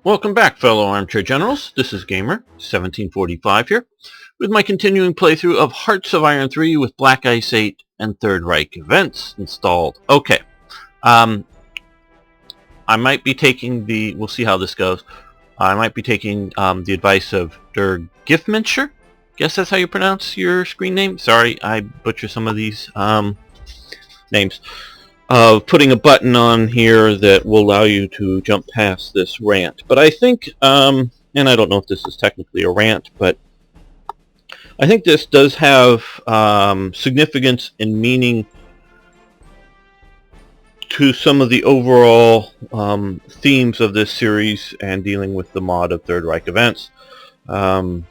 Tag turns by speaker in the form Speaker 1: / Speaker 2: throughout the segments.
Speaker 1: Welcome back, fellow armchair generals. This is Gamer1745 here, with my continuing playthrough of Hearts of Iron 3 with Black Ice 8 and Third Reich events installed. Okay, I might be taking we'll see how this goes. I might be taking the advice of Der Giftmenscher. Guess that's how you pronounce your screen name. Sorry, I butcher some of these names. Putting a button on here that will allow you to jump past this rant. But I think, and I don't know if this is technically a rant, but I think this does have significance and meaning to some of the overall themes of this series and dealing with the mod of Third Reich events. What I'm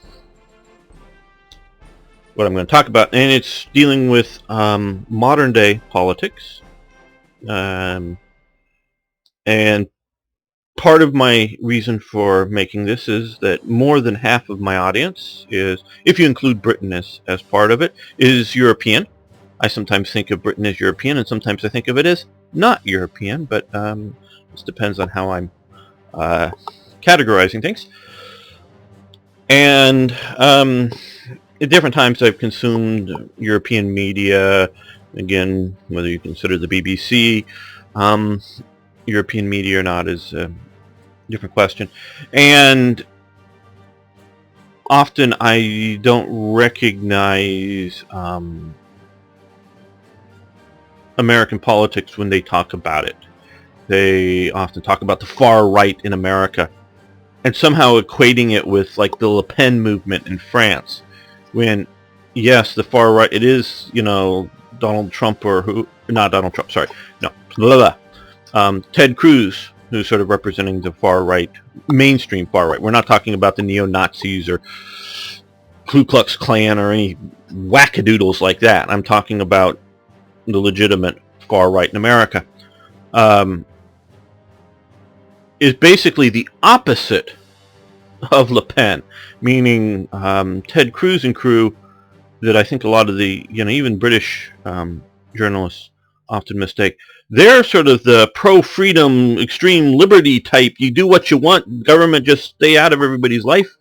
Speaker 1: going to talk about, and it's dealing with modern day politics. And part of my reason for making this is that more than half of my audience is, if you include Britain as part of it, is European. I sometimes think of Britain as European, and sometimes I think of it as not European, but this depends on how I'm categorizing things. And at different times I've consumed European media. Again, whether you consider the BBC European media or not is a different question. And often I don't recognize American politics when they talk about it. They often talk about the far right in America and somehow equating it with like the Le Pen movement in France, when yes, the far right, it is, you know, Donald Trump, or who, not Donald Trump, sorry, no, Ted Cruz, who's sort of representing the far right, mainstream far right. We're not talking about the neo-Nazis or Ku Klux Klan or any wackadoodles like that. I'm talking about the legitimate far right in America. Is basically the opposite of Le Pen, meaning Ted Cruz and crew, that I think a lot of the, you know, even British journalists often mistake. They're sort of the pro-freedom, extreme liberty type, you do what you want, government just stay out of everybody's life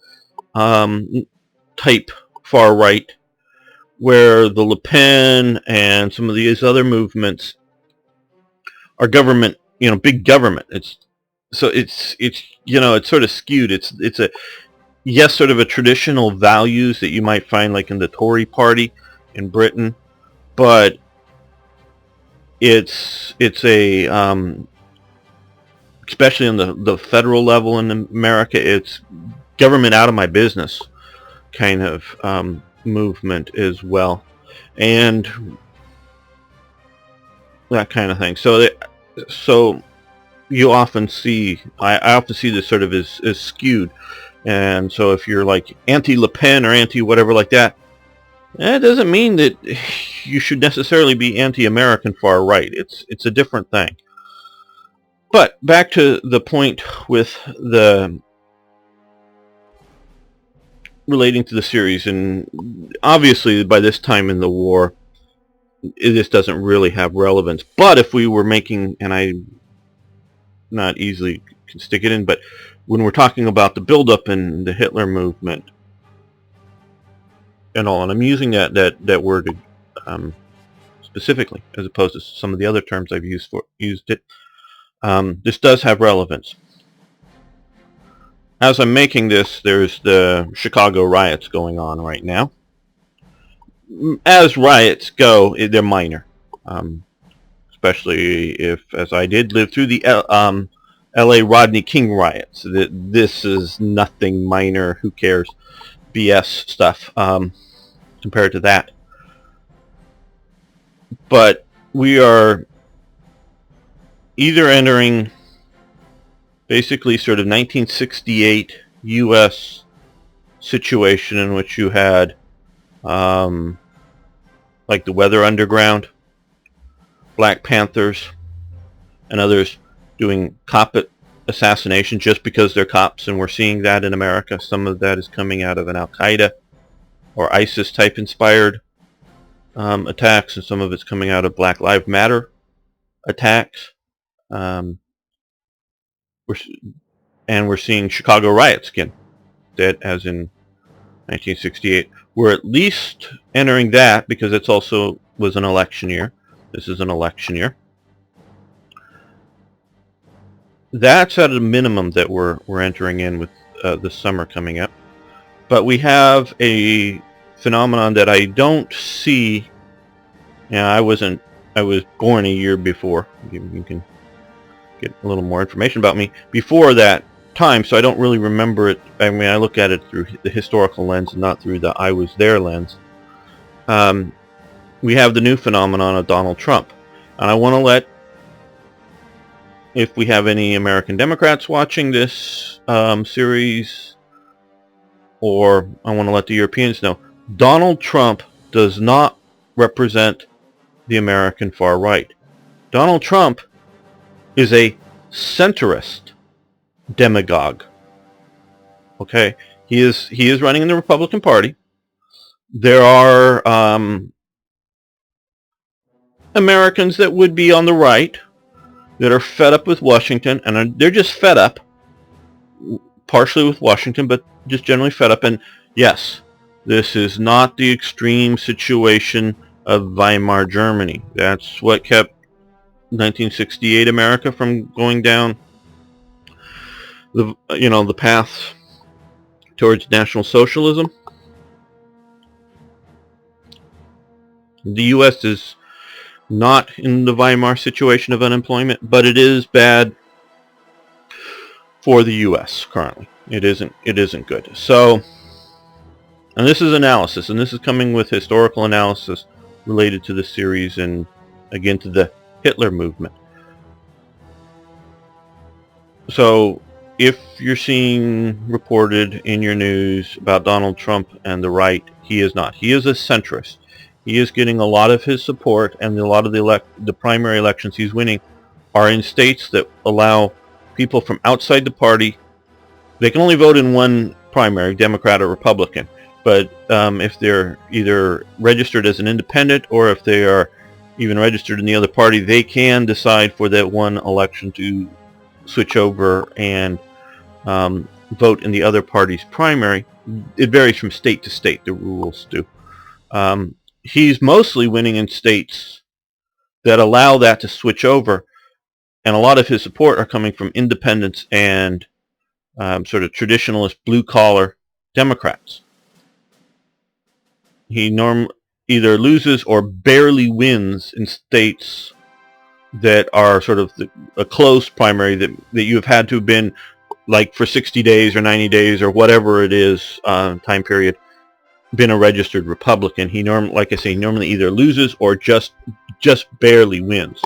Speaker 1: type far right, where the Le Pen and some of these other movements are government, you know, big government. It's you know, it's sort of skewed. It's a, yes, sort of a traditional values that you might find like in the Tory party in Britain, but it's a especially on the federal level in America, it's government out of my business kind of movement as well, and that kind of thing. So you often see, I often see this sort of as skewed. And so if you're like anti-Le Pen or anti-whatever like that, that doesn't mean that you should necessarily be anti-American far right. It's a different thing. But back to the point with the relating to the series, and obviously by this time in the war, this doesn't really have relevance. But if we were making, and I not easily can stick it in, but when we're talking about the buildup in the Hitler movement and all, and I'm using that word specifically as opposed to some of the other terms I've used it, this does have relevance. As I'm making this, there's the Chicago riots going on right now. As riots go, they're minor, especially if, as I did, live through the L.A. Rodney King riots. This is nothing minor, who cares, BS stuff compared to that. But we are either entering basically sort of 1968 U.S. situation in which you had like the Weather Underground, Black Panthers, and others doing cop assassination just because they're cops, and we're seeing that in America. Some of that is coming out of an Al-Qaeda or ISIS type inspired attacks, and some of it's coming out of Black Lives Matter attacks. and we're seeing Chicago riots again, that as in 1968. We're at least entering that because it's also was an election year. This is an election year. That's at a minimum that we're entering in with the summer coming up. But we have a phenomenon that I don't see. I was born a year before. You can get a little more information about me before that time, so I don't really remember it. I mean, I look at it through the historical lens and not through the I was there lens. We have the new phenomenon of Donald Trump, and I want to let, if we have any American Democrats watching this series, or I want to let the Europeans know, Donald Trump does not represent the American far right. Donald Trump is a centrist demagogue. Okay, he is running in the Republican Party. There are Americans that would be on the right that are fed up with Washington, and they're just fed up, partially with Washington, but just generally fed up. And yes, this is not the extreme situation of Weimar Germany. That's what kept 1968 America from going down the path towards National Socialism. The U.S. is not in the Weimar situation of unemployment, but it is bad for the U.S. currently. It isn't good. So, and this is analysis, and this is coming with historical analysis related to the series and again to the Hitler movement. So, if you're seeing reported in your news about Donald Trump and the right, he is not. He is a centrist. He is getting a lot of his support, and a lot of the primary elections he's winning are in states that allow people from outside the party. They can only vote in one primary, Democrat or Republican. But if they're either registered as an independent or if they are even registered in the other party, they can decide for that one election to switch over and vote in the other party's primary. It varies from state to state, the rules do. He's mostly winning in states that allow that to switch over, and a lot of his support are coming from independents and sort of traditionalist blue-collar Democrats. He either loses or barely wins in states that are sort of a close primary that you have had to have been like for 60 days or 90 days or whatever it is time period, been a registered Republican. He like I say, normally either loses or just barely wins.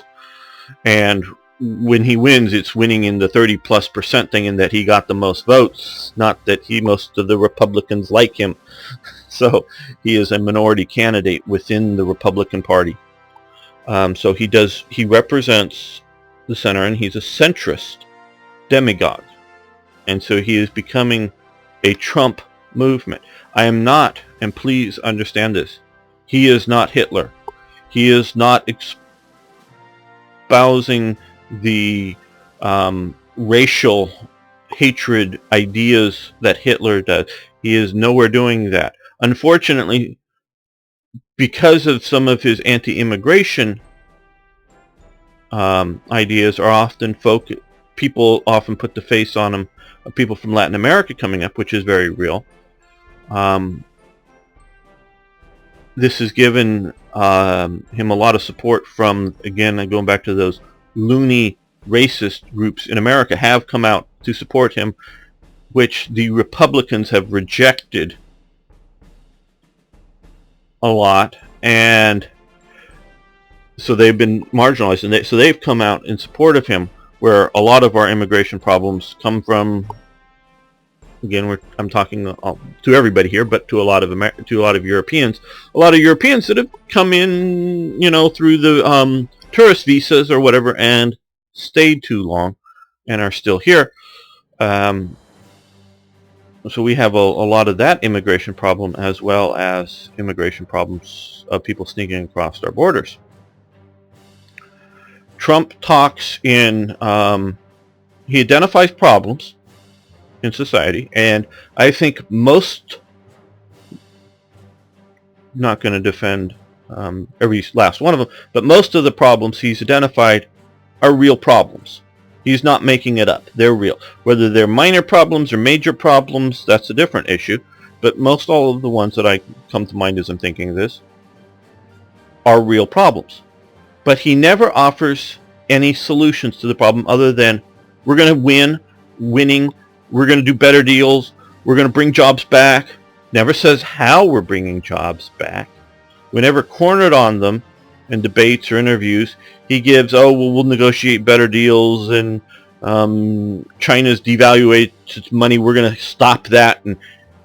Speaker 1: And when he wins, it's winning in the 30+% thing, in that he got the most votes, not that most of the Republicans like him. So he is a minority candidate within the Republican Party. So he represents the center, and he's a centrist demagogue. And so he is becoming a Trump movement. I am not, and please understand this, he is not Hitler. He is not espousing the racial hatred ideas that Hitler does. He is nowhere doing that. Unfortunately, because of some of his anti-immigration ideas are often people often put the face on him of people from Latin America coming up, which is very real. This has given him a lot of support from, again, going back to those loony racist groups in America have come out to support him, which the Republicans have rejected a lot, and so they've been marginalized, and so they've come out in support of him, where a lot of our immigration problems come from. Again, I'm talking to everybody here, but to a lot of Europeans, that have come in, through the tourist visas or whatever, and stayed too long, and are still here. So we have a lot of that immigration problem, as well as immigration problems of people sneaking across our borders. Trump talks he identifies problems, in society, and I think most, not going to defend every last one of them, but most of the problems he's identified are real problems. He's not making it up. They're real. Whether they're minor problems or major problems, that's a different issue. But most all of the ones that I come to mind as I'm thinking of this are real problems. But he never offers any solutions to the problem other than we're going to winning, we're going to do better deals, we're going to bring jobs back. Never says how we're bringing jobs back. We never cornered on them in debates or interviews. He gives, we'll negotiate better deals, and China's devaluated its money, we're going to stop that. And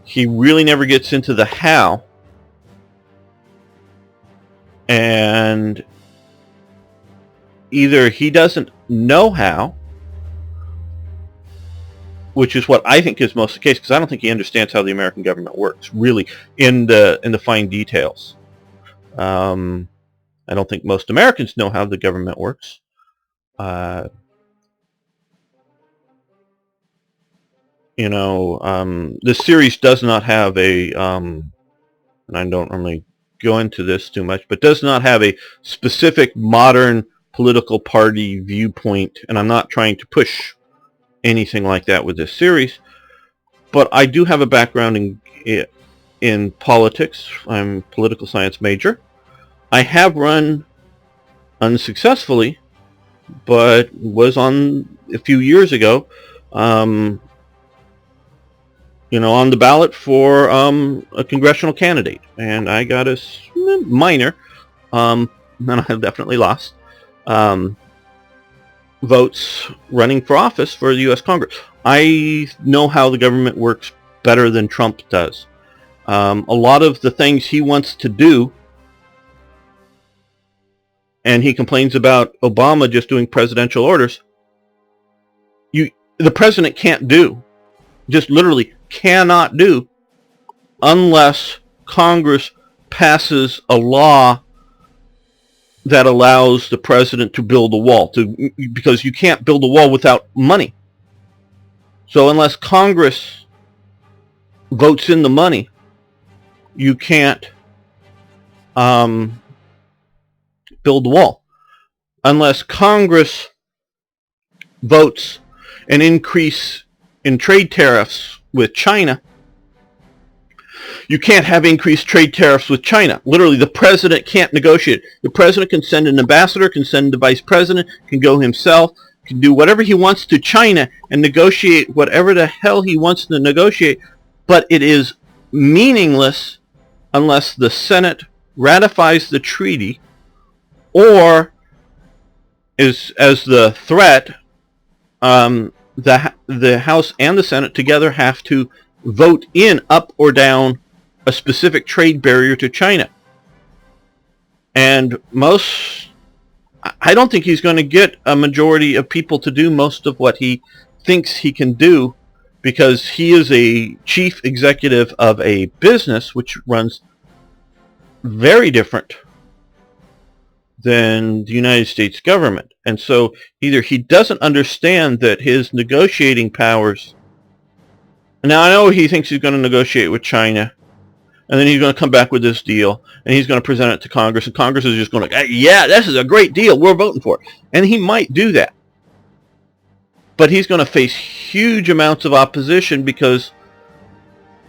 Speaker 1: he really never gets into the how. And either he doesn't know how, which is what I think is most the case, because I don't think he understands how the American government works, really, in the fine details. I don't think most Americans know how the government works. This series does not have a, and I don't normally go into this too much, but does not have a specific modern political party viewpoint, and I'm not trying to push anything like that with this series, but I do have a background in politics. I'm a political science major. I have run unsuccessfully, but was on a few years ago, on the ballot for a congressional candidate, and I got a minor, and I definitely lost votes running for office for the U.S. Congress. I know how the government works better than Trump does. A lot of the things he wants to do, and he complains about Obama just doing presidential orders, the president can't do, just literally cannot do, unless Congress passes a law that allows the president to build a wall, because you can't build a wall without money. So unless Congress votes in the money, you can't build the wall. Unless Congress votes an increase in trade tariffs with China, you can't have increased trade tariffs with China. Literally, the president can't negotiate. The president can send an ambassador, can send the vice president, can go himself, can do whatever he wants to China and negotiate whatever the hell he wants to negotiate, but it is meaningless unless the Senate ratifies the treaty, or as the threat, the House and the Senate together have to vote in up or down a specific trade barrier to China. And I don't think he's going to get a majority of people to do most of what he thinks he can do, because he is a chief executive of a business which runs very different than the United States government. And so either he doesn't understand that his negotiating powers... Now, I know he thinks he's going to negotiate with China, and then he's going to come back with this deal, and he's going to present it to Congress, and Congress is just going to, hey, yeah, this is a great deal, we're voting for it. And he might do that. But he's going to face huge amounts of opposition, because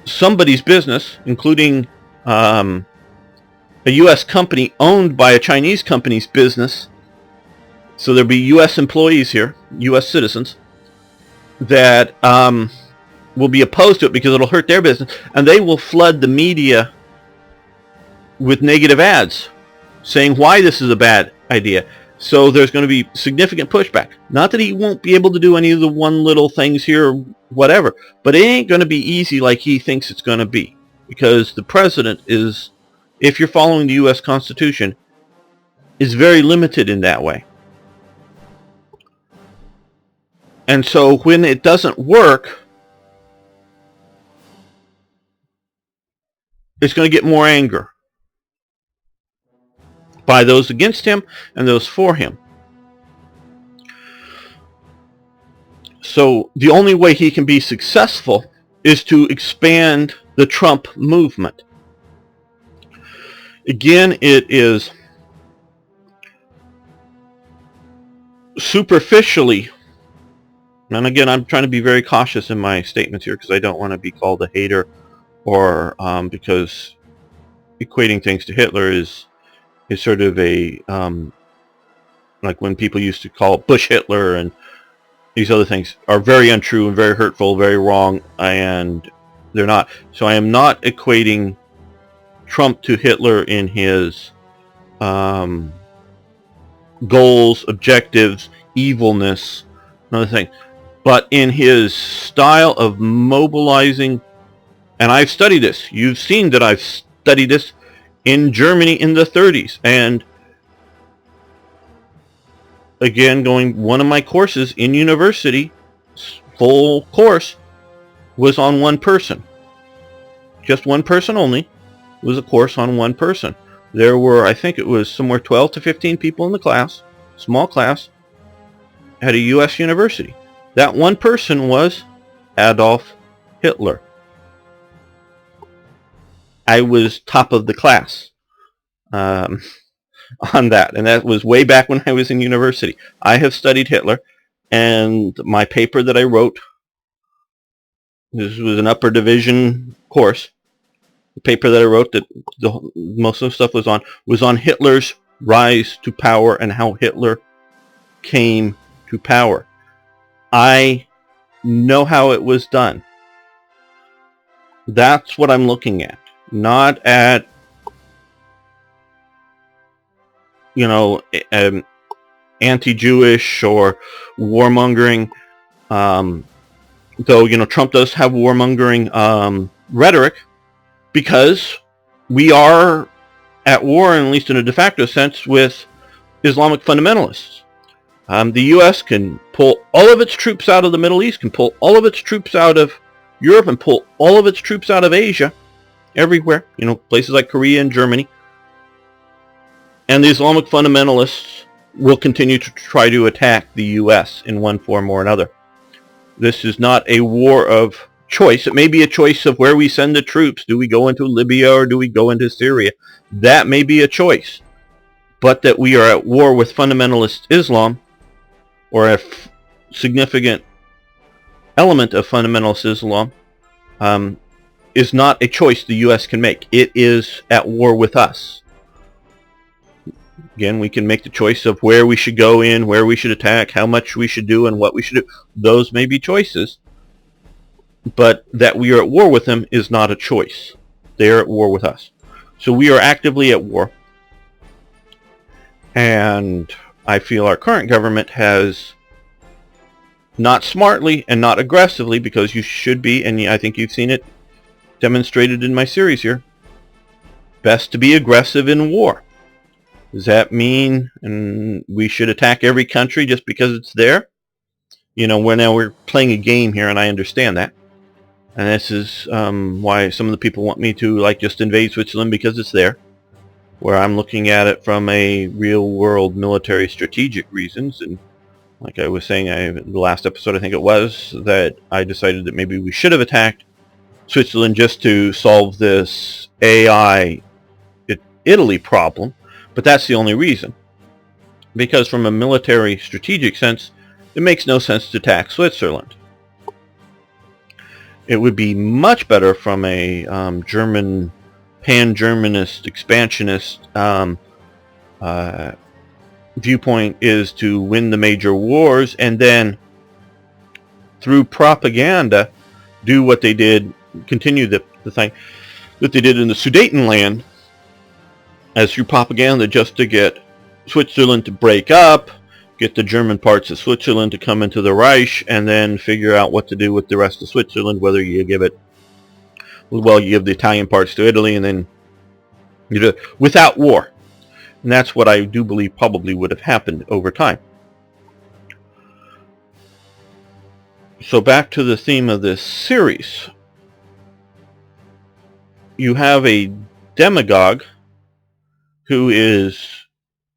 Speaker 1: somebody's business, including a U.S. company owned by a Chinese company's business, so there'll be U.S. employees here, U.S. citizens, that will be opposed to it because it'll hurt their business, and they will flood the media with negative ads saying why this is a bad idea. So there's going to be significant pushback. Not that he won't be able to do any of the one little things here or whatever, but it ain't going to be easy like he thinks it's going to be, because the president is, if you're following the U.S. Constitution, is very limited in that way. And so when it doesn't work, it's going to get more anger by those against him and those for him. So the only way he can be successful is to expand the Trump movement. Again, it is superficially, and again, I'm trying to be very cautious in my statements here because I don't want to be called a hater, or because equating things to Hitler is sort of a like when people used to call it Bush Hitler and these other things are very untrue and very hurtful, very wrong, and they're not. So I am not equating Trump to Hitler in his goals, objectives, evilness, another thing, but in his style of mobilizing. And I've studied this. You've seen that I've studied this in Germany in the 30s. And again, going one of my courses in university, full course, was on one person. Just one person only. Was a course on one person. There were, I think it was somewhere 12 to 15 people in the class, small class, at a U.S. university. That one person was Adolf Hitler. I was top of the class on that, and that was way back when I was in university. I have studied Hitler, and my paper that I wrote, this was an upper division course, the paper that I wrote that most of the stuff was on Hitler's rise to power and how Hitler came to power. I know how it was done. That's what I'm looking at. Not at, anti-Jewish or warmongering. Though, Trump does have warmongering rhetoric because we are at war, at least in a de facto sense, with Islamic fundamentalists. The U.S. can pull all of its troops out of the Middle East, can pull all of its troops out of Europe, and pull all of its troops out of Asia, everywhere, places like Korea and Germany. And the Islamic fundamentalists will continue to try to attack the U.S. in one form or another. This is not a war of choice. It may be a choice of where we send the troops. Do we go into Libya or do we go into Syria? That may be a choice. But that we are at war with fundamentalist Islam, or a significant element of fundamentalist Islam, is not a choice the U.S. can make. It is at war with us. Again, we can make the choice of where we should go in, where we should attack, how much we should do, and what we should do. Those may be choices. But that we are at war with them is not a choice. They are at war with us. So we are actively at war. And I feel our current government has, not smartly and not aggressively, because you should be, and I think you've seen it demonstrated in my series here, best to be aggressive in war. Does that mean we should attack every country just because it's there? We're playing a game here, and I understand that. And this is why some of the people want me to just invade Switzerland, because it's there. Where I'm looking at it from a real-world military strategic reasons. And like I was saying, the last episode I think it was, that I decided that maybe we should have attacked Switzerland just to solve this AI Italy problem. But that's the only reason. Because from a military strategic sense, it makes no sense to attack Switzerland. It would be much better from a German, pan-Germanist, expansionist viewpoint, is to win the major wars and then through propaganda do what they did, continue the thing that they did in the Sudetenland, as through propaganda, just to get Switzerland to break up, get the German parts of Switzerland to come into the Reich, and then figure out what to do with the rest of Switzerland, whether you give it, you give the Italian parts to Italy, and then you do it without war. And that's what I do believe probably would have happened over time. So back to the theme of this series. You have a demagogue who is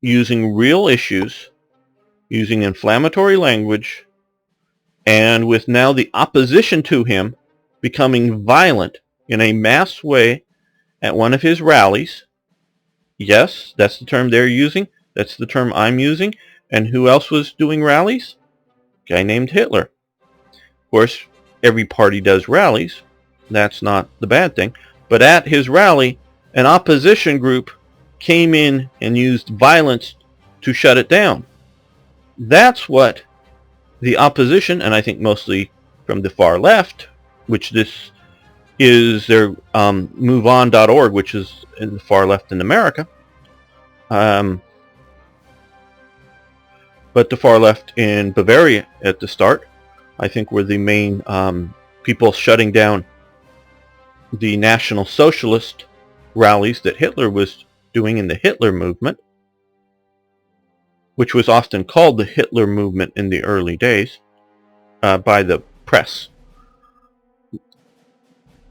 Speaker 1: using real issues, using inflammatory language, and with now the opposition to him becoming violent in a mass way at one of his rallies. Yes, that's the term they're using. That's the term I'm using. And who else was doing rallies? A guy named Hitler. Of course, every party does rallies. That's not the bad thing. But at his rally, an opposition group came in and used violence to shut it down. That's what the opposition, and I think mostly from the far left, which this is their MoveOn.org, which is in the far left in America, but the far left in Bavaria at the start, I think, were the main people shutting down the National Socialist rallies that Hitler was doing in the Hitler movement, which was often called the Hitler movement in the early days by the press.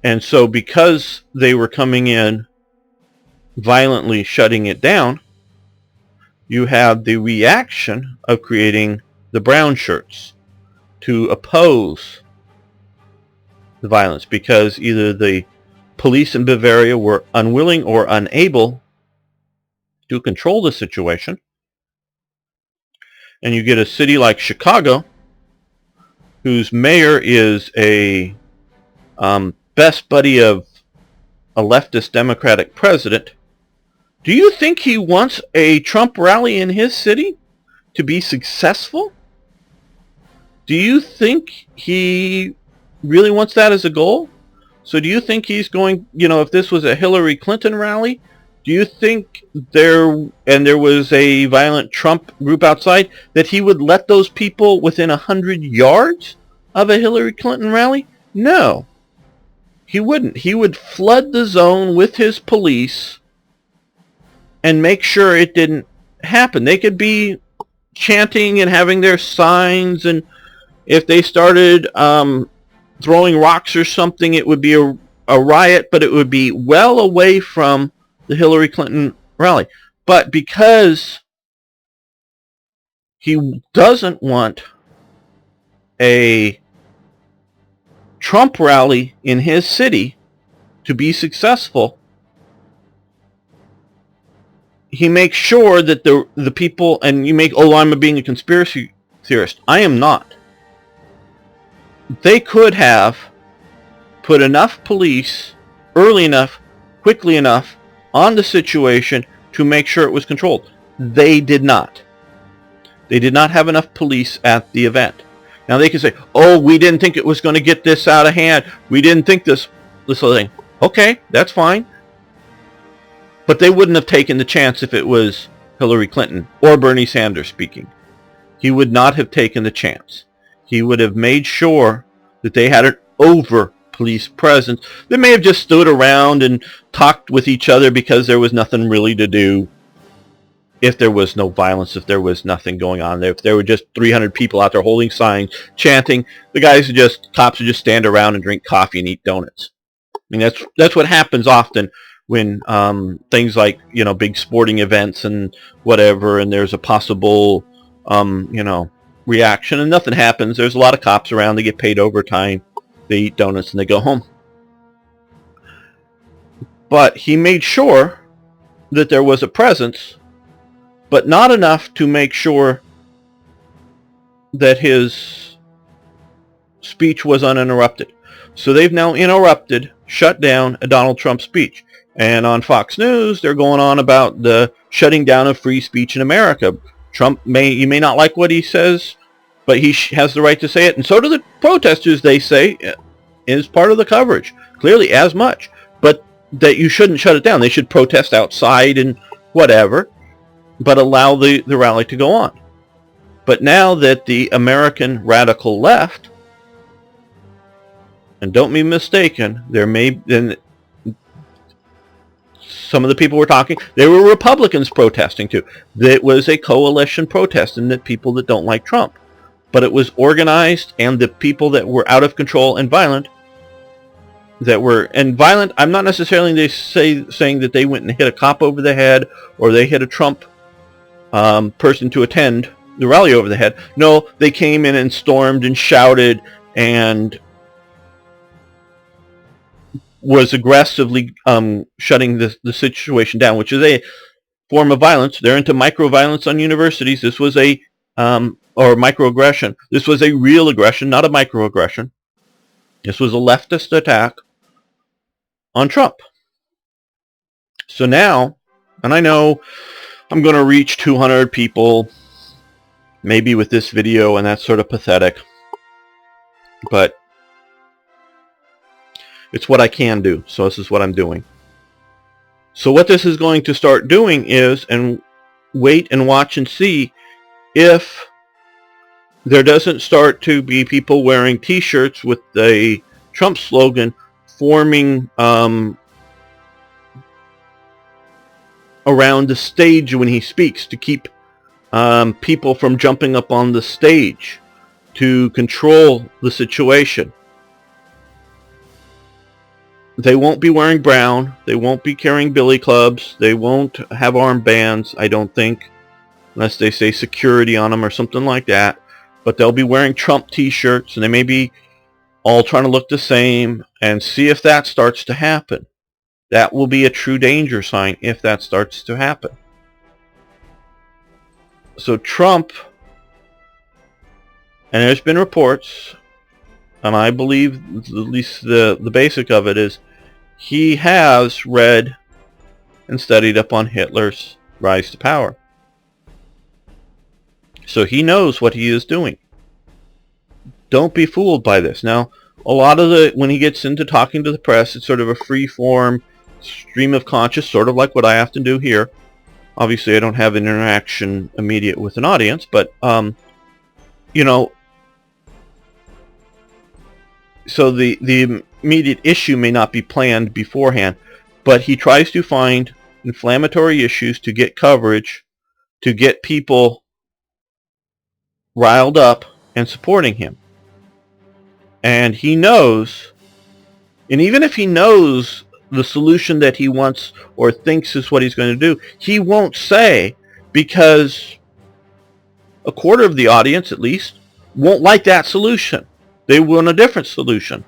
Speaker 1: And so because they were coming in violently shutting it down, you have the reaction of creating the brown shirts to oppose the violence, because either the police in Bavaria were unwilling or unable to control the situation. And you get a city like Chicago, whose mayor is a best buddy of a leftist Democratic president. Do you think he wants a Trump rally in his city to be successful? Do you think he really wants that as a goal? So do you think he's going, if this was a Hillary Clinton rally, do you think there was a violent Trump group outside, that he would let those people within 100 yards of a Hillary Clinton rally? No, he wouldn't. He would flood the zone with his police and make sure it didn't happen. They could be chanting and having their signs, and if they started throwing rocks or something, it would be a riot, but it would be well away from the Hillary Clinton rally. But because he doesn't want a Trump rally in his city to be successful, he makes sure that the people, and you make, I'm being a conspiracy theorist. I am not. They could have put enough police early enough, quickly enough, on the situation to make sure it was controlled. They did not. They did not have enough police at the event. Now they can say, we didn't think it was going to get this out of hand. We didn't think this other thing. Okay, that's fine. But they wouldn't have taken the chance if it was Hillary Clinton or Bernie Sanders speaking. He would not have taken the chance. He would have made sure that they had an over police presence. They may have just stood around and talked with each other because there was nothing really to do. If there was no violence, if there was nothing going on there, if there were just 300 people out there holding signs, chanting, cops would just stand around and drink coffee and eat donuts. I mean, that's what happens often when things like, big sporting events and whatever, and there's a possible, reaction, and nothing happens. There's a lot of cops around. They get paid overtime. They eat donuts and they go home. But he made sure that there was a presence, but not enough to make sure that his speech was uninterrupted. So they've now shut down a Donald Trump speech. And on Fox News, they're going on about the shutting down of free speech in America. Trump you may not like what he says, but he has the right to say it. And so do the protesters, they say, is part of the coverage. Clearly as much. But that you shouldn't shut it down. They should protest outside and whatever, but allow the rally to go on. But now that the American radical left, and don't be mistaken, some of the people were talking, there were Republicans protesting too. It was a coalition protest, and that people that don't like Trump. But it was organized, and the people that were out of control and violent, I'm not necessarily saying that they went and hit a cop over the head, or they hit a Trump person to attend the rally over the head. No, they came in and stormed and shouted and was aggressively shutting the situation down, which is a form of violence. They're into micro-violence on universities. This was a, or microaggression. This was a real aggression, not a microaggression. This was a leftist attack on Trump. So now, and I know I'm going to reach 200 people, maybe with this video, and that's sort of pathetic, but it's what I can do, so this is what I'm doing. So what this is going to start doing is, and wait and watch and see if there doesn't start to be people wearing t-shirts with the Trump slogan forming around the stage when he speaks to keep people from jumping up on the stage to control the situation. They won't be wearing brown. They won't be carrying billy clubs. They won't have armbands, I don't think, unless they say security on them or something like that. But they'll be wearing Trump t-shirts, and they may be all trying to look the same, and see if that starts to happen. That will be a true danger sign if that starts to happen. So Trump, and there's been reports, and I believe at least the basic of it is, he has read and studied up on Hitler's rise to power. So he knows what he is doing. Don't be fooled by this. Now, a lot of when he gets into talking to the press, it's sort of a free-form stream of conscious, sort of like what I often do here. Obviously, I don't have an interaction immediate with an audience, but, you know, so the immediate issue may not be planned beforehand, but he tries to find inflammatory issues to get coverage, to get people riled up and supporting him. And he knows, and even if he knows the solution that he wants or thinks is what he's going to do, he won't say, because a quarter of the audience, at least, won't like that solution. They want a different solution.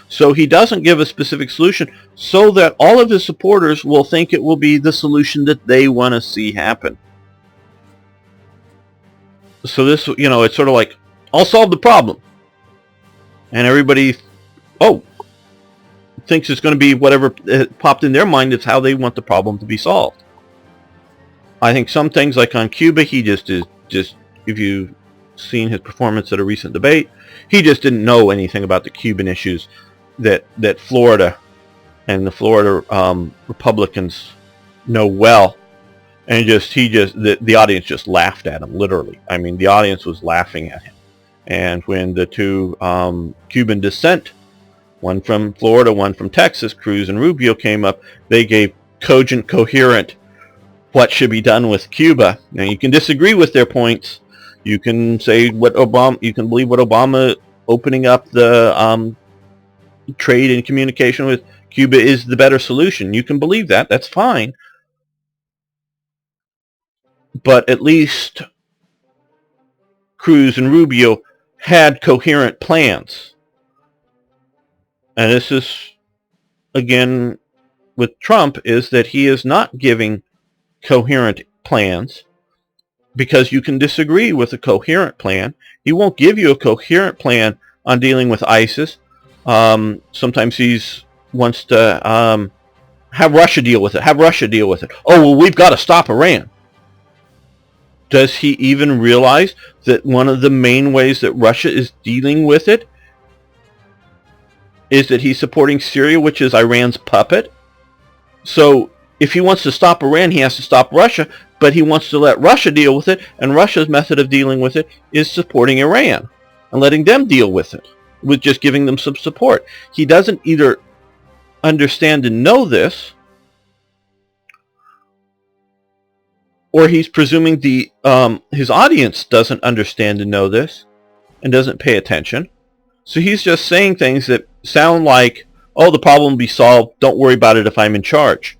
Speaker 1: So he doesn't give a specific solution so that all of his supporters will think it will be the solution that they want to see happen. So this, you know, it's sort of like, I'll solve the problem. And everybody, thinks it's going to be whatever popped in their mind. It's how they want the problem to be solved. I think some things, like on Cuba, he just if you've seen his performance at a recent debate, he just didn't know anything about the Cuban issues that Florida and the Florida Republicans know well. And the audience just laughed at him, literally. I mean, the audience was laughing at him. And when the two Cuban descent, one from Florida, one from Texas, Cruz and Rubio, came up, they gave cogent, coherent what should be done with Cuba. Now, you can disagree with their points. You can say you can believe what Obama opening up the trade and communication with Cuba is the better solution. You can believe that. That's fine. But at least Cruz and Rubio had coherent plans. And this is, again, with Trump, is that he is not giving coherent plans, because you can disagree with a coherent plan. He won't give you a coherent plan on dealing with ISIS. Sometimes he wants to have Russia deal with it. Oh, well, we've got to stop Iran. Does he even realize that one of the main ways that Russia is dealing with it is that he's supporting Syria, which is Iran's puppet? So if he wants to stop Iran, he has to stop Russia, but he wants to let Russia deal with it, and Russia's method of dealing with it is supporting Iran and letting them deal with it, with just giving them some support. He doesn't either understand and know this, or he's presuming his audience doesn't understand and know this and doesn't pay attention. So he's just saying things that sound like, oh, the problem will be solved, don't worry about it if I'm in charge.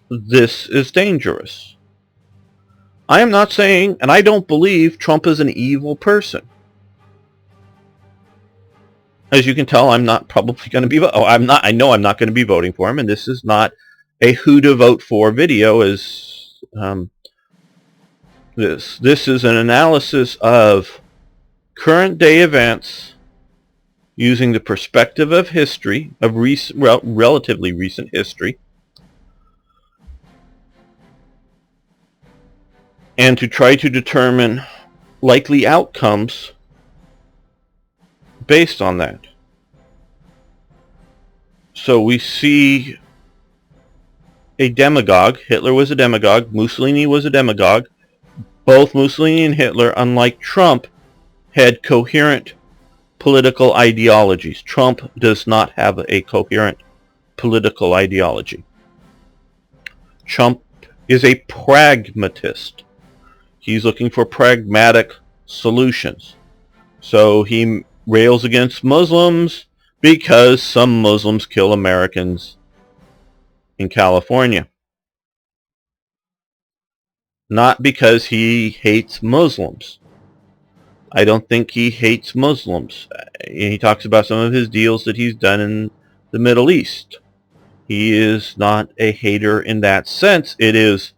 Speaker 1: This is dangerous. I am not saying, and I don't believe Trump is an evil person. As you can tell, I'm not probably going to be. I know I'm not going to be voting for him, and this is not a who to vote for video. As this is an analysis of current day events using the perspective of history, of relatively recent history, and to try to determine likely outcomes based on that. So we see a demagogue. Hitler was a demagogue. Mussolini was a demagogue. Both Mussolini and Hitler, unlike Trump, had coherent political ideologies. Trump does not have a coherent political ideology. Trump is a pragmatist. He's looking for pragmatic solutions. So he rails against Muslims because some Muslims kill Americans in California. Not because he hates Muslims. I don't think he hates Muslims. He talks about some of his deals that he's done in the Middle East. He is not a hater in that sense. It is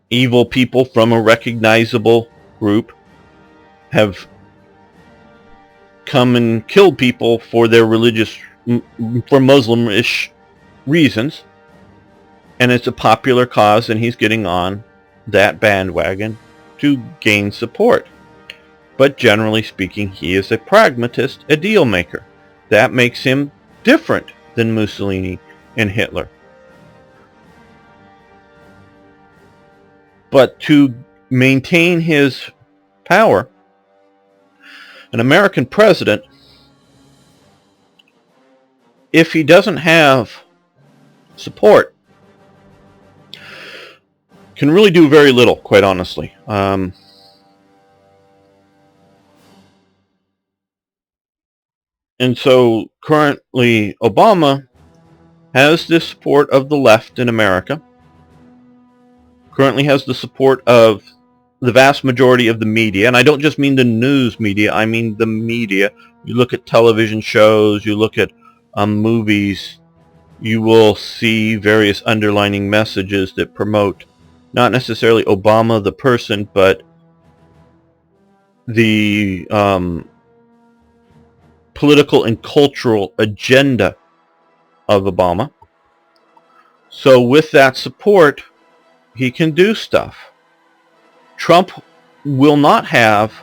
Speaker 1: evil people from a recognizable group have come and killed people for their religious, for Muslim-ish reasons. And it's a popular cause, and he's getting on that bandwagon to gain support. But generally speaking, he is a pragmatist, a deal maker. That makes him different than Mussolini and Hitler. But to maintain his power, an American president, if he doesn't have support, can really do very little, quite honestly. And so currently Obama has the support of the left in America, currently has the support of the vast majority of the media, and I don't just mean the news media, I mean the media. You look at television shows, you look at movies, you will see various underlining messages that promote not necessarily Obama the person, but the political and cultural agenda of Obama. So with that support, he can do stuff. Trump will not have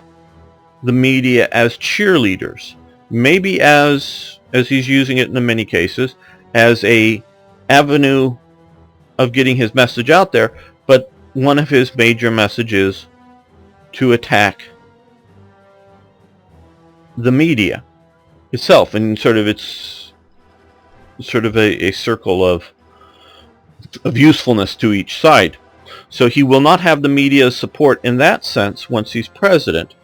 Speaker 1: the media as cheerleaders. Maybe as he's using it in many cases, as a avenue of getting his message out there, but one of his major messages to attack the media itself, and it's sort of a circle of usefulness to each side. So he will not have the media's support in that sense once he's president.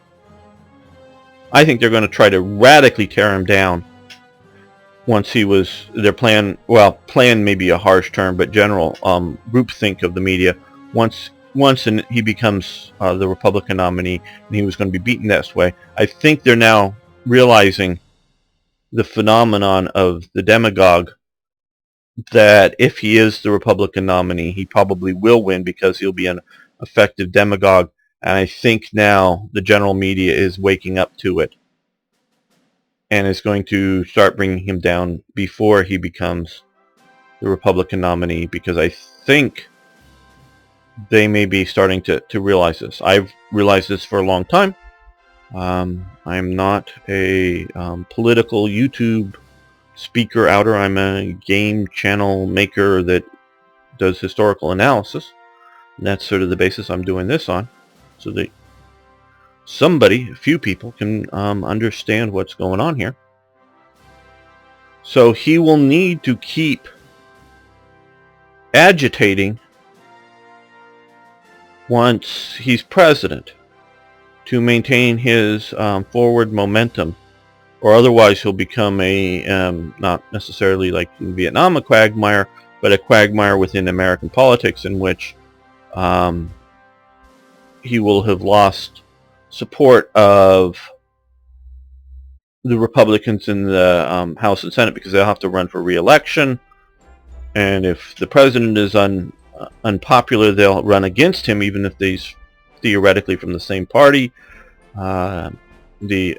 Speaker 1: I think they're going to try to radically tear him down once he was, their plan may be a harsh term, but general groupthink of the media, once he becomes the Republican nominee, and he was going to be beaten this way. I think they're now realizing the phenomenon of the demagogue, that if he is the Republican nominee, he probably will win because he'll be an effective demagogue. And I think now the general media is waking up to it and is going to start bringing him down before he becomes the Republican nominee, because I think they may be starting to realize this. I've realized this for a long time. I'm not a political YouTube speaker outer. I'm a game channel maker that does historical analysis. And that's sort of the basis I'm doing this on, so that a few people can understand what's going on here. So he will need to keep agitating once he's president to maintain his forward momentum, or otherwise he'll become a, not necessarily like in Vietnam, a quagmire, but a quagmire within American politics, in which he will have lost support of the Republicans in the House and Senate, because they'll have to run for re-election. And if the president is unpopular, they'll run against him, even if he's theoretically from the same party. The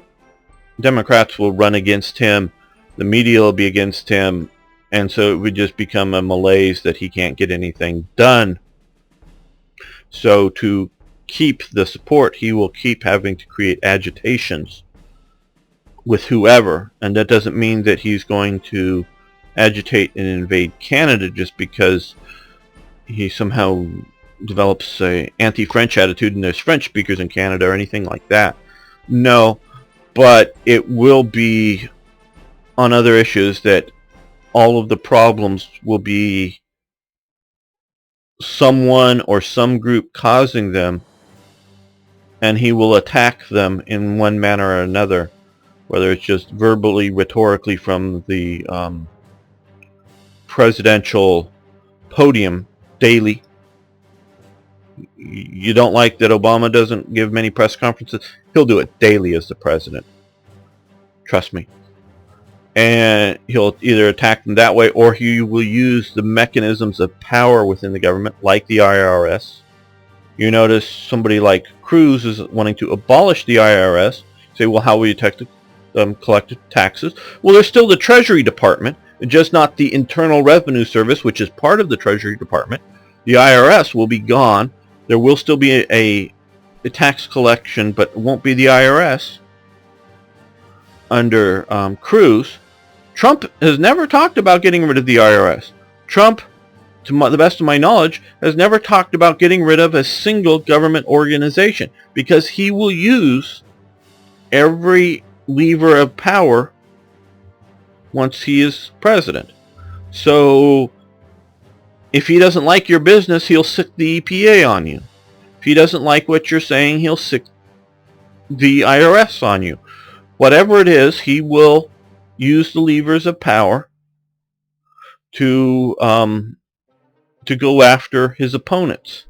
Speaker 1: Democrats will run against him. The media will be against him. And so it would just become a malaise that he can't get anything done. So to keep the support, he will keep having to create agitations with whoever. And that doesn't mean that he's going to agitate and invade Canada just because he somehow develops a anti-French attitude and there's French speakers in Canada or anything like that. No, but it will be on other issues that all of the problems will be someone or some group causing them, and he will attack them in one manner or another, whether it's just verbally, rhetorically from the presidential podium daily. You don't like that Obama doesn't give many press conferences? He'll do it daily as the president. Trust me. And he'll either attack them that way, or he will use the mechanisms of power within the government, like the IRS. You notice somebody like Cruz is wanting to abolish the IRS. Say, well, how will you collect taxes? Well, there's still the Treasury Department, just not the Internal Revenue Service, which is part of the Treasury Department. The IRS will be gone. There will still be a tax collection, but it won't be the IRS under Cruz. Trump has never talked about getting rid of the IRS. Trump, to the best of my knowledge, has never talked about getting rid of a single government organization, because he will use every lever of power once he is president. So if he doesn't like your business, he'll sic the EPA on you. If he doesn't like what you're saying, he'll sic the IRS on you. Whatever it is, he will use the levers of power to go after his opponents.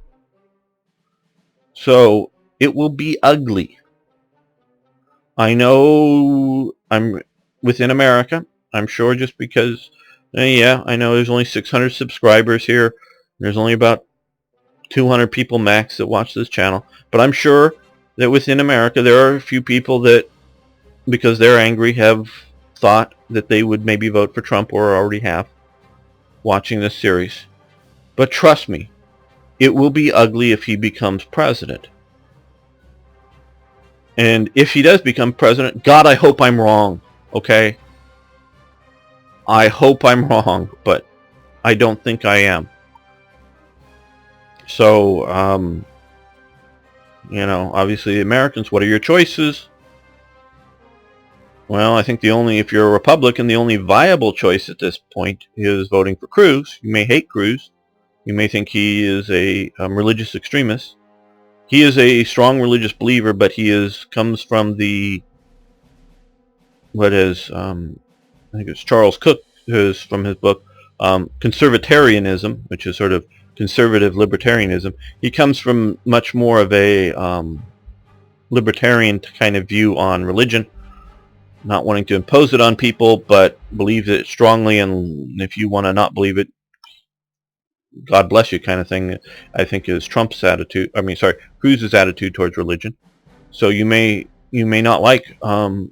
Speaker 1: So it will be ugly. I know I'm within America. I'm sure just because, yeah, I know there's only 600 subscribers here. There's only about 200 people max that watch this channel. But I'm sure that within America there are a few people that, because they're angry, have thought that they would maybe vote for Trump, or already have, watching this series. But trust me, it will be ugly if he becomes president. And if he does become president, God, I hope I'm wrong, okay? I hope I'm wrong, but I don't think I am. So, you know, obviously the Americans, what are your choices? Well, I think if you're a Republican, the only viable choice at this point is voting for Cruz. You may hate Cruz. You may think he is a religious extremist. He is a strong religious believer, but he comes from I think it's Charles Cook, who's from his book, Conservatarianism, which is sort of conservative libertarianism. He comes from much more of a libertarian kind of view on religion, not wanting to impose it on people, but believes it strongly, and if you want to not believe it, God bless you kind of thing. I think is Trump's attitude. Cruz's attitude towards religion. So you may not like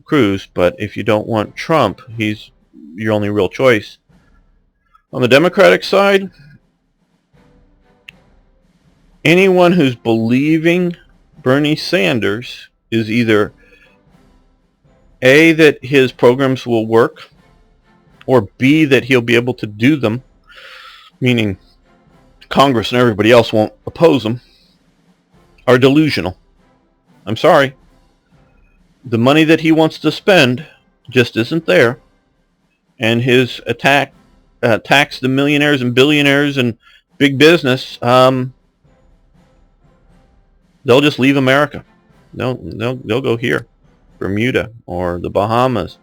Speaker 1: Cruz, but if you don't want Trump, he's your only real choice. On the Democratic side, anyone who's believing Bernie Sanders is either A, that his programs will work, or B, that he'll be able to do them, meaning Congress and everybody else won't oppose them, are delusional. I'm sorry. The money that he wants to spend just isn't there. And his tax the millionaires and billionaires and big business, they'll just leave America. They'll go here, Bermuda or the Bahamas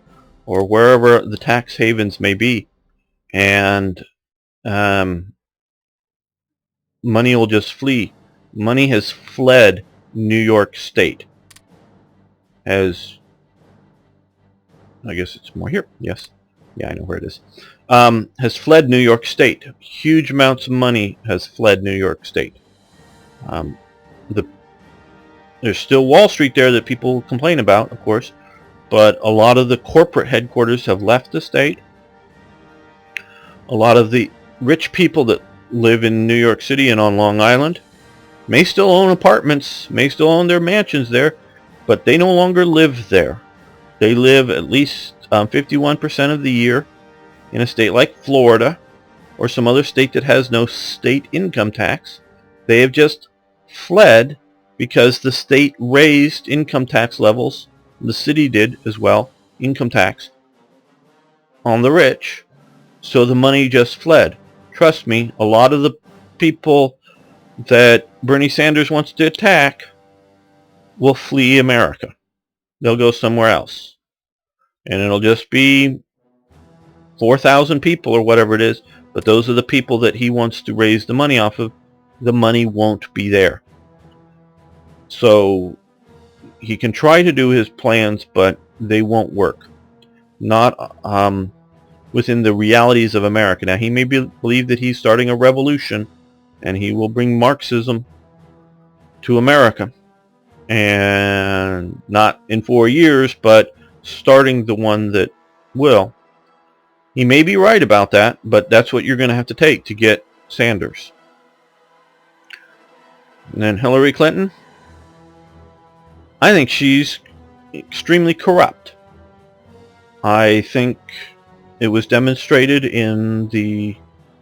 Speaker 1: or wherever the tax havens may be, and money will just flee. Money has fled New York State. Has, I guess it's more here. Yes. Yeah, I know where it is. Has fled New York State. Huge amounts of money has fled New York State. There's still Wall Street there that people complain about, of course, but a lot of the corporate headquarters have left the state. A lot of the rich people that live in New York City and on Long Island may still own apartments, may still own their mansions there, but they no longer live there. They live at least 51% of the year in a state like Florida or some other state that has no state income tax. They have just fled because the state raised income tax levels. The city did as well, income tax on the rich. So the money just fled. Trust me, a lot of the people that Bernie Sanders wants to attack will flee America. They'll go somewhere else. And it'll just be 4,000 people or whatever it is. But those are the people that he wants to raise the money off of. The money won't be there. So he can try to do his plans, but they won't work. Not within the realities of America. Now, he may believe that he's starting a revolution and he will bring Marxism to America. And not in 4 years, but starting the one that will. He may be right about that, but that's what you're going to have to take to get Sanders. And then Hillary Clinton, I think she's extremely corrupt. I think it was demonstrated in the,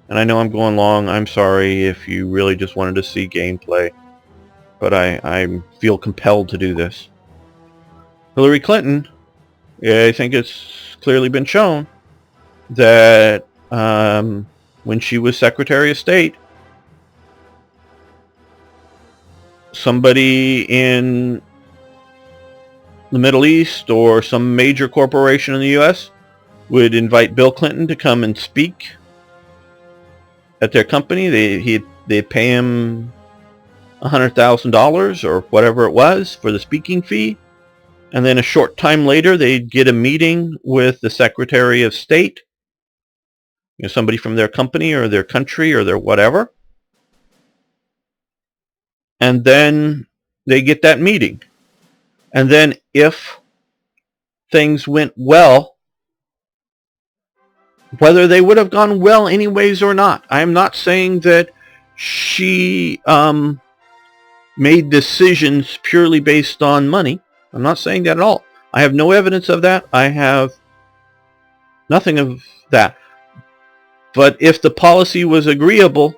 Speaker 1: and I know I'm going long, I'm sorry if you really just wanted to see gameplay, but I feel compelled to do this. Hillary Clinton, I think it's clearly been shown that when she was Secretary of State, somebody in the Middle East or some major corporation in the U.S. would invite Bill Clinton to come and speak at their company. They'd pay him $100,000 or whatever it was for the speaking fee. And then a short time later, they'd get a meeting with the Secretary of State, somebody from their company or their country or their whatever. And then they get that meeting. And then if things went well, whether they would have gone well anyways or not, I'm not saying that she made decisions purely based on money. I'm not saying that at all. I have no evidence of that. I have nothing of that. But if the policy was agreeable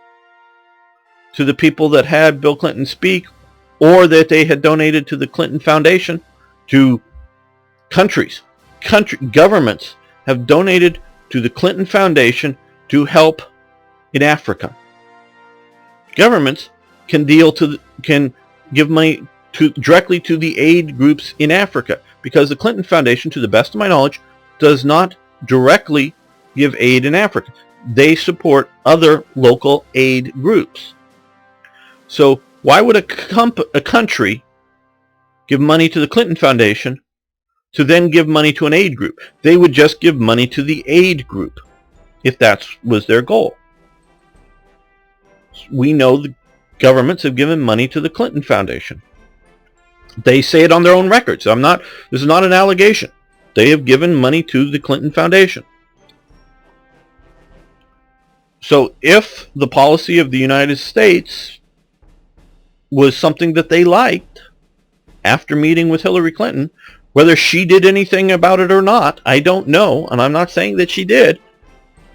Speaker 1: to the people that had Bill Clinton speak, or that they had donated to the Clinton Foundation, to governments have donated to the Clinton Foundation to help in Africa. Governments can give money directly to the aid groups in Africa, because the Clinton Foundation, to the best of my knowledge, does not directly give aid in Africa. They support other local aid groups. So why would a country give money to the Clinton Foundation to then give money to an aid group? They would just give money to the aid group if that was their goal. We know the governments have given money to the Clinton Foundation. They say it on their own records. This is not an allegation. They have given money to the Clinton Foundation. So if the policy of the United States was something that they liked after meeting with Hillary Clinton, whether she did anything about it or not, I don't know, and I'm not saying that she did.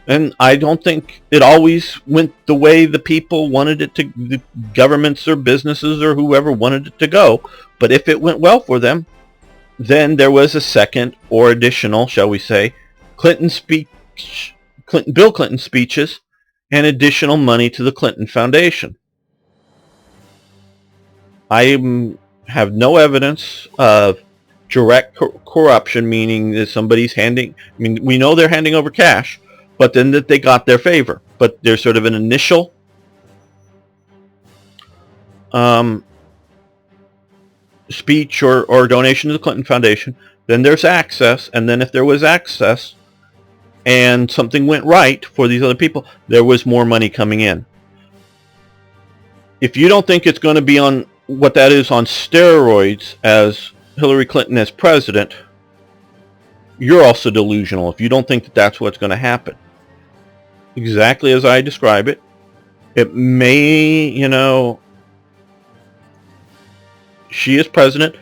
Speaker 1: And I don't think it always went the way the people wanted it to, the governments or businesses or whoever wanted it to go. But if it went well for them, then there was a second or additional, shall we say, Bill Clinton speeches and additional money to the Clinton Foundation. I have no evidence of direct corruption, meaning that somebody's we know they're handing over cash, but then that they got their favor. But there's sort of an initial speech or donation to the Clinton Foundation. Then there's access, and then if there was access and something went right for these other people, there was more money coming in. If you don't think it's going to be on what that is on steroids as Hillary Clinton as president, you're also delusional if you don't think that that's what's going to happen. Exactly as I describe it. It may, she as president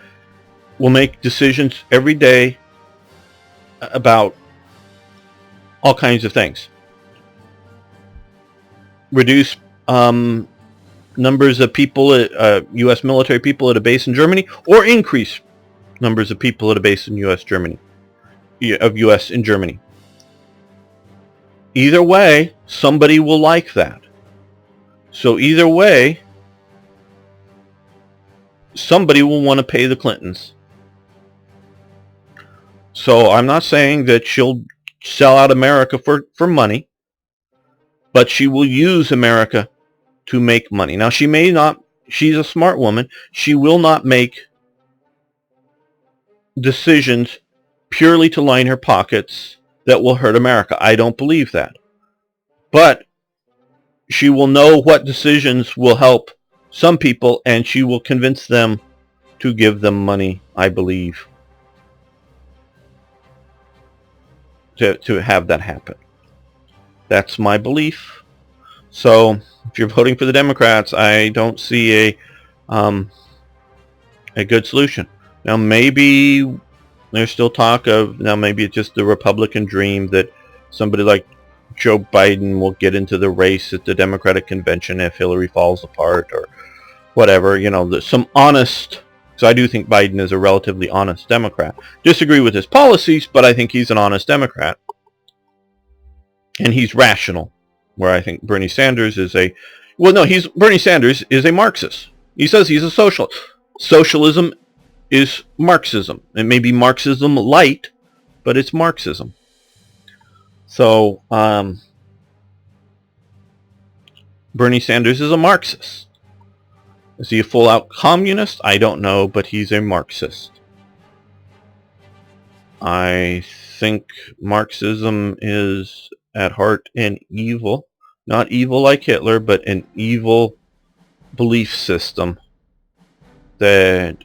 Speaker 1: will make decisions every day about all kinds of things. Reduce numbers of people, U.S. military people at a base in Germany, or increase numbers of people at a base in U.S. in Germany. Either way, somebody will like that. So either way, somebody will want to pay the Clintons. So I'm not saying that she'll sell out America for money, but she will use America to make money. Now, she may not, she's a smart woman, she will not make decisions purely to line her pockets that will hurt America. I don't believe that. But she will know what decisions will help some people, and she will convince them to give them money, I believe, to have that happen. That's my belief. So if you're voting for the Democrats, I don't see a good solution. Now, maybe there's still talk of, now maybe it's just the Republican dream that somebody like Joe Biden will get into the race at the Democratic convention if Hillary falls apart or whatever. There's some honest, so I do think Biden is a relatively honest Democrat. Disagree with his policies, but I think he's an honest Democrat. And he's rational, where I think Bernie Sanders is Bernie Sanders is a Marxist. He says he's a socialist. Socialism is Marxism. It may be Marxism light, but it's Marxism. So, Bernie Sanders is a Marxist. Is he a full-out communist? I don't know, but he's a Marxist. I think Marxism is at heart an evil, not evil like Hitler, but an evil belief system that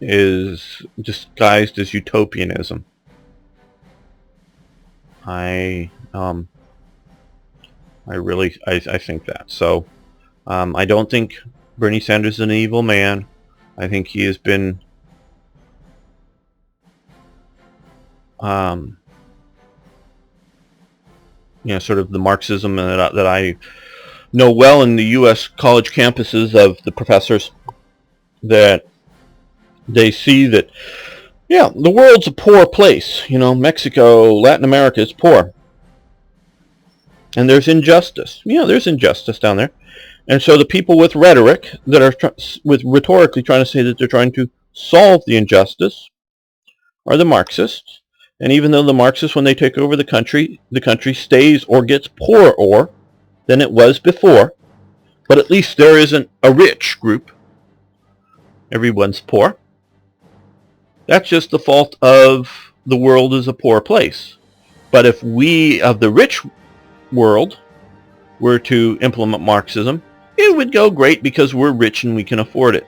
Speaker 1: is disguised as utopianism. I think that. So I don't think Bernie Sanders is an evil man. I think he has been sort of the Marxism that I know well in the U.S. college campuses of the professors, that they see that, the world's a poor place. Mexico, Latin America is poor. And there's injustice. There's injustice down there. And so the people with rhetoric that are rhetorically trying to say that they're trying to solve the injustice are the Marxists. And even though the Marxists, when they take over the country stays or gets poorer than it was before, but at least there isn't a rich group. Everyone's poor. That's just the fault of the world is a poor place. But if we of the rich world were to implement Marxism, it would go great because we're rich and we can afford it.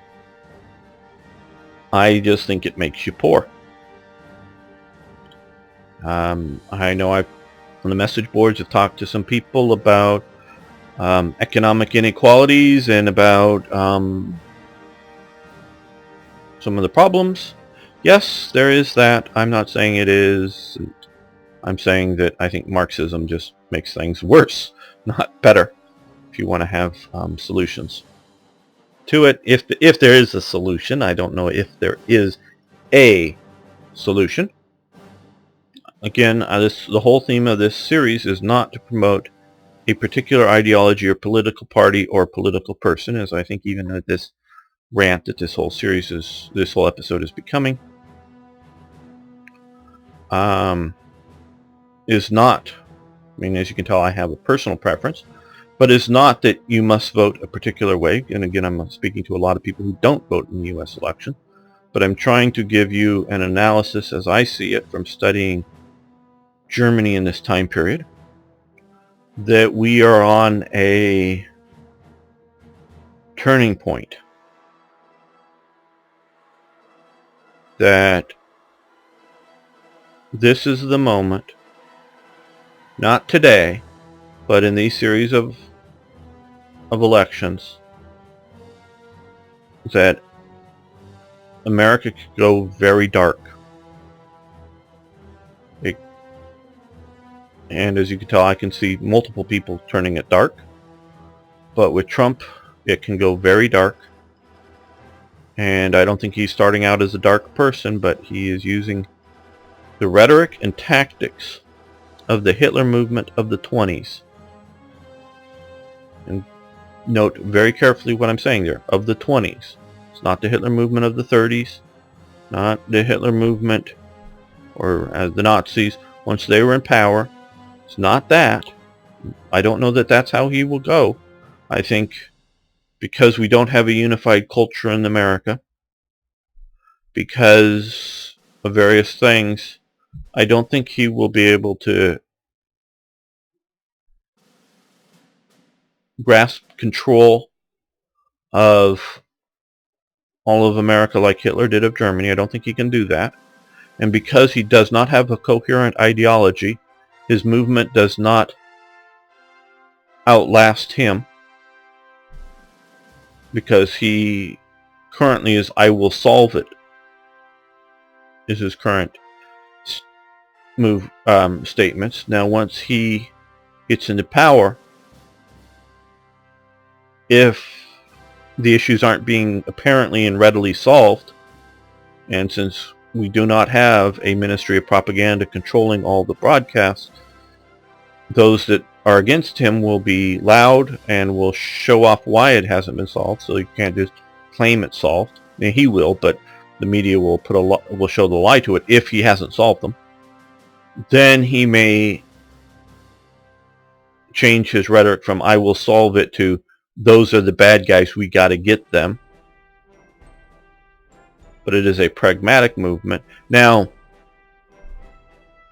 Speaker 1: I just think it makes you poor. I know I've on the message boards have talked to some people about economic inequalities and about some of the problems. Yes, there is that. I'm not saying it is. I'm saying that I think Marxism just makes things worse, not better, if you want to have solutions to it. If there is a solution, I don't know if there is a solution. Again, the whole theme of this series is not to promote a particular ideology or political party or political person, as I think even at this rant that this whole episode is becoming, is not. I mean, as you can tell, I have a personal preference, But it's not that you must vote a particular way. And again, I'm speaking to a lot of people who don't vote in the U.S. election. But I'm trying to give you an analysis as I see it from studying Germany in this time period, that we are on a turning point. That this is the moment, not today, but in these series of elections, that America could go very dark. And as you can tell, I can see multiple people turning it dark. But with Trump, it can go very dark. And I don't think he's starting out as a dark person, but he is using the rhetoric and tactics of the Hitler movement of the 20s. And note very carefully what I'm saying there, of the 20s. It's not the Hitler movement of the 30s, not the Hitler movement or the Nazis once they were in power. It's not that. I don't know that that's how he will go. I think because we don't have a unified culture in America, because of various things, I don't think he will be able to grasp control of all of America like Hitler did of Germany. I don't think he can do that. And because he does not have a coherent ideology, his movement does not outlast him, because he currently is "I will solve it" is his current statements. Now once he gets into power, if the issues aren't being apparently and readily solved, and since we do not have a Ministry of Propaganda controlling all the broadcasts, those that are against him will be loud and will show off why it hasn't been solved. So you can't just claim it's solved. I mean, he will, but the media will will show the lie to it if he hasn't solved them. Then he may change his rhetoric from "I will solve it" to "those are the bad guys, we got to get them." But it is a pragmatic movement. Now,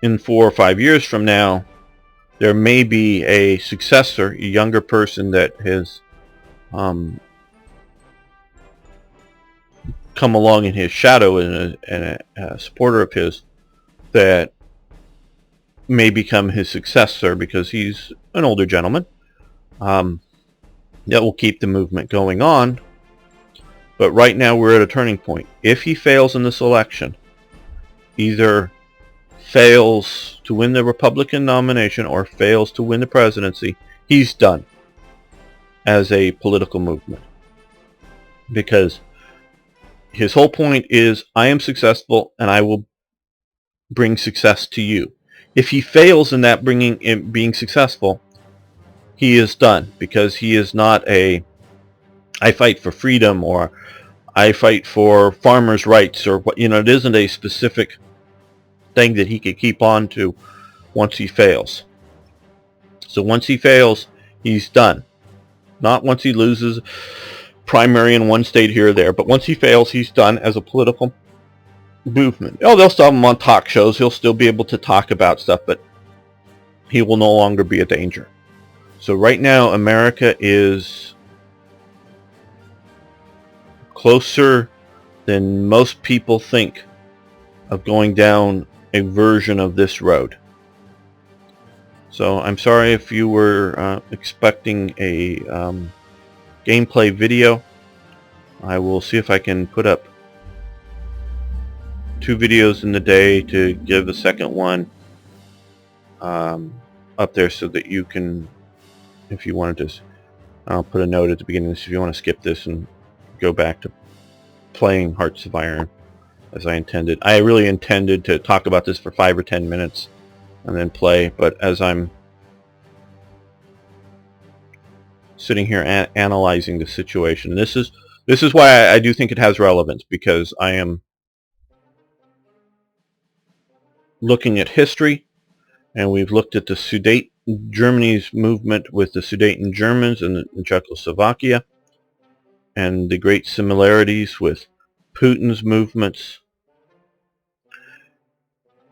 Speaker 1: in 4 or 5 years from now, there may be a successor, a younger person that has come along in his shadow, and a supporter of his, that may become his successor because he's an older gentleman. That will keep the movement going on. But right now we're at a turning point. If he fails in this election, either fails to win the Republican nomination or fails to win the presidency, he's done as a political movement. Because his whole point is, I am successful and I will bring success to you. If he fails in that being successful, he is done, because he is not a "I fight for freedom" or "I fight for farmers' rights," or what, it isn't a specific thing that he could keep on to once he fails. So once he fails, he's done. Not once he loses primary in one state here or there, but once he fails, he's done as a political movement. They'll still have him on talk shows. He'll still be able to talk about stuff, but he will no longer be a danger. So right now, America is closer than most people think of going down a version of this road. So I'm sorry if you were expecting a gameplay video. I will see if I can put up 2 videos in the day to give a second one up there so that you can, if you wanted to, I'll put a note at the beginning of this if you want to skip this and go back to playing Hearts of Iron as I intended. I really intended to talk about this for 5 or 10 minutes and then play, but as I'm sitting here analyzing the situation, this is why I do think it has relevance, because I am looking at history, and we've looked at the Sudete Germany's movement with the Sudeten Germans in Czechoslovakia, and the great similarities with Putin's movements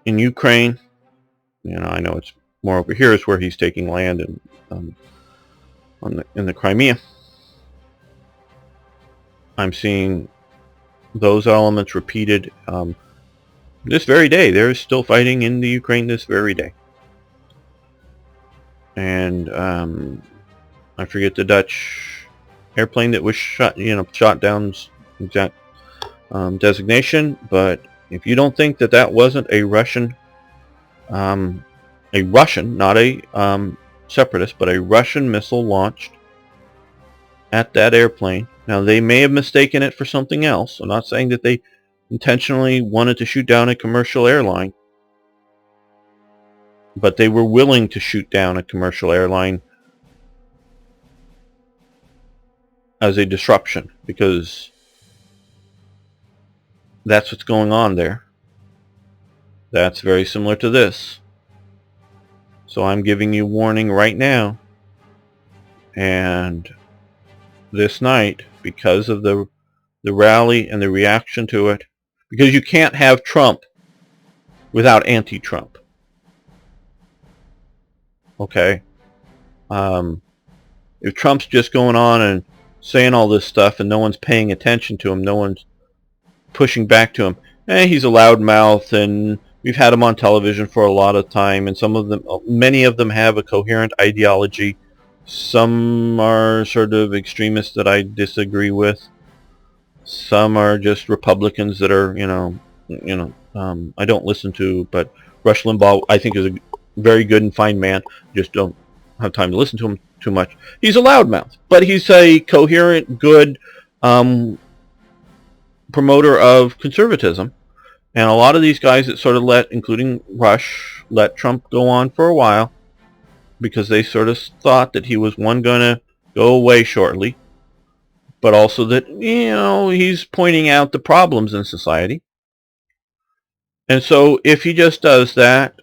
Speaker 1: in Ukraine. I know it's more over here is where he's taking land and in the Crimea. I'm seeing those elements repeated this very day. They're still fighting in the Ukraine this very day. And I forget the Dutch airplane that was shot down's exact designation, but if you don't think that that wasn't a Russian, not a separatist, but a Russian missile launched at that airplane. Now, they may have mistaken it for something else. I'm not saying that they intentionally wanted to shoot down a commercial airline, but they were willing to shoot down a commercial airline as a disruption, because that's what's going on there. That's very similar to this. So I'm giving you warning right now. And this night, because of the rally and the reaction to it, because you can't have Trump without anti-Trump. Okay? If Trump's just going on and saying all this stuff and no one's paying attention to him, no one's pushing back to him, he's a loudmouth, and we've had him on television for a lot of time, and many of them have a coherent ideology. Some are sort of extremists that I disagree with. Some are just Republicans that are, I don't listen to, but Rush Limbaugh, I think, is a very good and fine man. Just don't have time to listen to him too much. He's a loudmouth, but he's a coherent, good promoter of conservatism. And a lot of these guys that sort of including Rush, let Trump go on for a while because they sort of thought that he was going to go away shortly, but also that, he's pointing out the problems in society. And so if he just does that,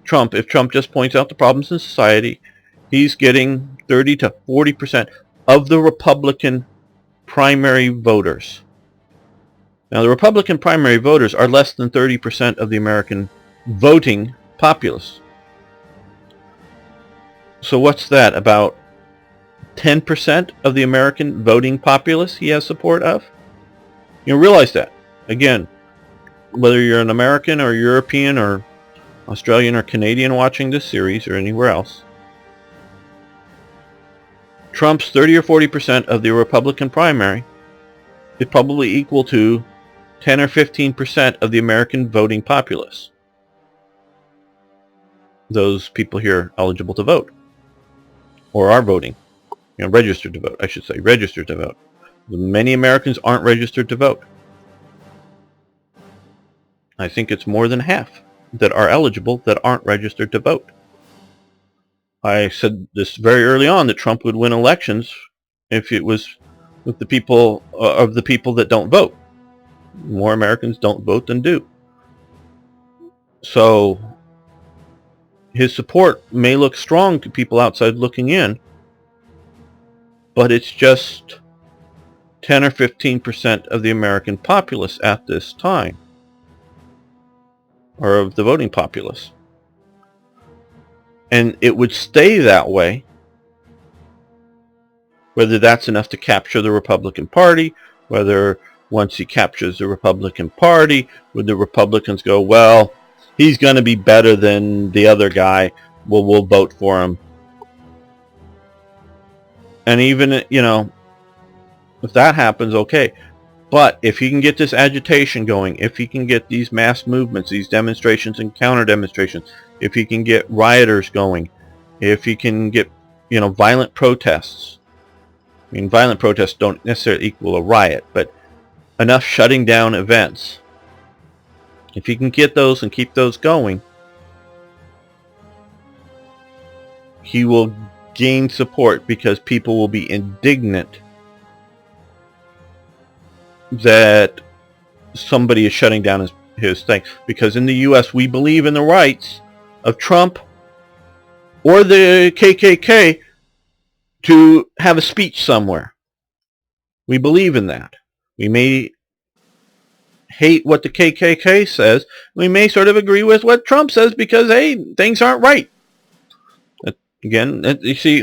Speaker 1: if Trump just points out the problems in society, he's getting 30 to 40% of the Republican primary voters. Now, the Republican primary voters are less than 30% of the American voting populace. So what's that? About 10% of the American voting populace he has support of? Realize that. Again, whether you're an American or European or Australian or Canadian watching this series or anywhere else, Trump's 30 or 40% of the Republican primary is probably equal to 10 or 15% of the American voting populace. Those people here eligible to vote, or are voting, registered to vote, I should say, registered to vote. Many Americans aren't registered to vote. I think it's more than half that are eligible that aren't registered to vote. I said this very early on, that Trump would win elections if it was with the people that don't vote. More Americans don't vote than do. So his support may look strong to people outside looking in, but it's just 10 or 15% of the American populace at this time, or of the voting populace. And it would stay that way, whether that's enough to capture the Republican Party, whether once he captures the Republican Party, would the Republicans go, well, he's going to be better than the other guy, we'll vote for him. And even, if that happens, okay. But if he can get this agitation going, if he can get these mass movements, these demonstrations and counter demonstrations, if he can get rioters going, if he can get, violent protests. I mean, violent protests don't necessarily equal a riot, but enough shutting down events. If he can get those and keep those going, he will gain support, because people will be indignant that somebody is shutting down his thing. Because in the U.S. we believe in the rights of Trump or the KKK to have a speech somewhere. We believe in that. We may hate what the KKK says. We may sort of agree with what Trump says because, hey, things aren't right. Again, you see,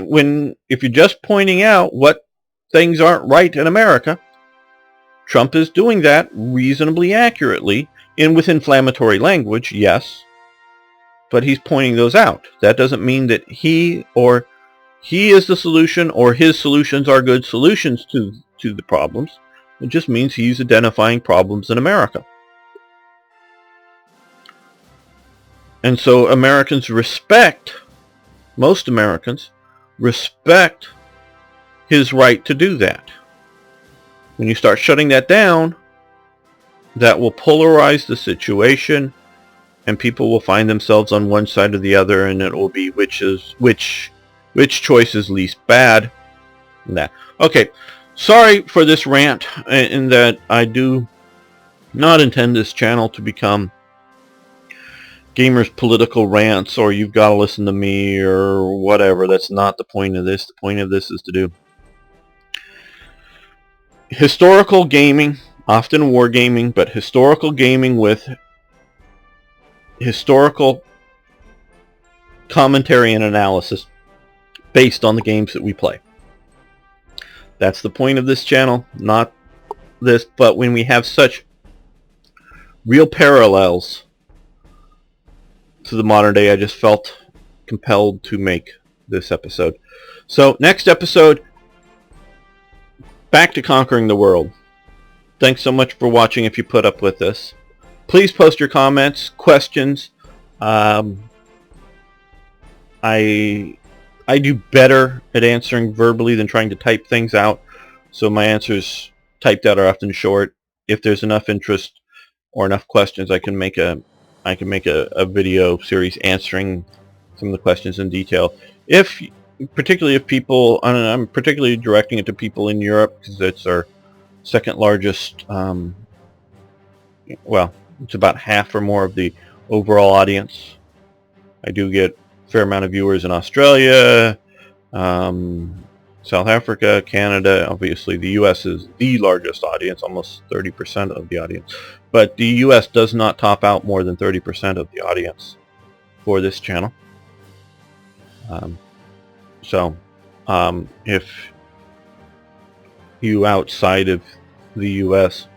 Speaker 1: if you're just pointing out what things aren't right in America, Trump is doing that reasonably accurately and with inflammatory language, yes, but he's pointing those out. That doesn't mean that he is the solution or his solutions are good solutions to the problems. It just means he's identifying problems in America. And so Americans respect, most Americans respect his right to do that. When you start shutting that down, that will polarize the situation, and people will find themselves on one side or the other, and it will be which choice is least bad. And that. Okay, sorry for this rant, in that I do not intend this channel to become Gamer's political rants, or you've got to listen to me, or whatever. That's not the point of this. The point of this is to do historical gaming, often wargaming, but historical gaming with historical commentary and analysis based on the games that we play. That's the point of this channel, not this, but when we have such real parallels to the modern day, I just felt compelled to make this episode. So, next episode, back to conquering the world. Thanks so much for watching if you put up with this. Please post your comments, questions. I do better at answering verbally than trying to type things out, so my answers typed out are often short. If there's enough interest or enough questions, I can make a video series answering some of the questions in detail. Particularly if people, I'm particularly directing it to people in Europe, because it's our second largest, well, it's about half or more of the overall audience. I do get a fair amount of viewers in Australia, South Africa, Canada. Obviously the US is the largest audience, almost 30% of the audience. But the US does not top out more than 30% of the audience for this channel. If you outside of the US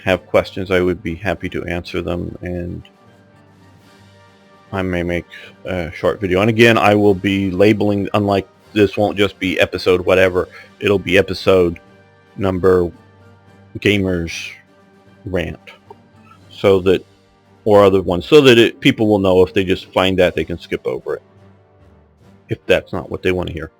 Speaker 1: have questions, I would be happy to answer them, and I may make a short video. And again, I will be labeling, unlike this won't just be episode whatever, it'll be episode number Gamers Rant, so that, or other ones, so that people will know if they just find that they can skip over it, if that's not what they want to hear.